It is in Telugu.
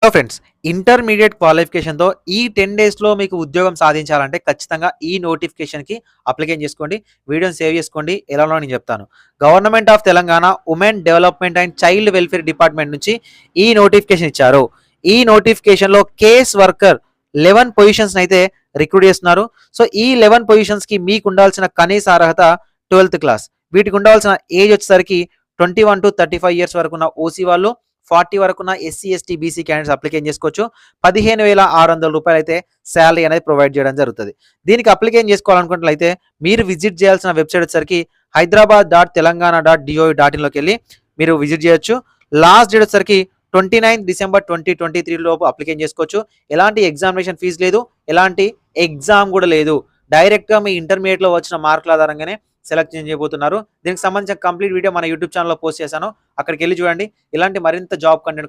హలో ఫ్రెండ్స్, ఇంటర్మీడియట్ క్వాలిఫికేషన్‌తో ఈ 10 డేస్‌లో మీకు ఉద్యోగం సాధించాలంటే ఖచ్చితంగా ఈ నోటిఫికేషన్‌కి అప్లికేషన్ చేసుకోండి. వీడియోని సేవ్ చేసుకోండి. ఎలానో నేను చెప్తాను. Government of Telangana women development and child welfare department నుంచి ఈ నోటిఫికేషన్ ఇచ్చారు. ఈ నోటిఫికేషన్‌లో కేస్ వర్కర్ 11 పొజిషన్స్‌నైతే రిక్రూట్ చేస్తున్నారు. సో, ఈ 11 పొజిషన్స్‌కి మీకు ఉండాల్సిన కనీస అర్హత 12థ్ క్లాస్. వీటికి ఉండాల్సిన ఏజ్ వచ్చేసరికి 21-35 ఇయర్స్ వరకున్న ఓసీ వాళ్ళు, 40 వరకున్న SC, ST, BC candidates application చేసుకోవచ్చు. 15,600 రూపాయలైతే సాలరీ అనేది ప్రొవైడ్ చేయడం జరుగుతది. దీనికి అప్లికేషన్ చేసుకోవాలనుకున్నట్లయితే మీరు విజిట్ చేయాల్సిన వెబ్‌సైట్ వచ్చేసరికి hyderabad.telangana.gov.in లోకెళ్ళి మీరు విజిట్ చేయొచ్చు. లాస్ట్ డేట్ వచ్చేసరికి 29 డిసెంబర్ 2023 లోపు అప్లికేషన్ చేసుకోవచ్చు. ఎలాంటి ఎగ్జామినేషన్ ఫీజు లేదు. ఎలాంటి ఎగ్జామ్ కూడా లేదు. డైరెక్ట్‌గా మీ ఇంటర్మీడియేట్‌లో వచ్చిన మార్కుల ఆధారంగానే సెలెక్షన్ చేయబోతున్నారు. దీనికి సంబంధించిన కంప్లీట్ వీడియో మన యూట్యూబ్ ఛానెల్‌లో పోస్ట్ చేశాను. అక్కడికెళ్లి చూడండి. ఇలాంటి మరింత జాబ్ కంటెంట్ కోసం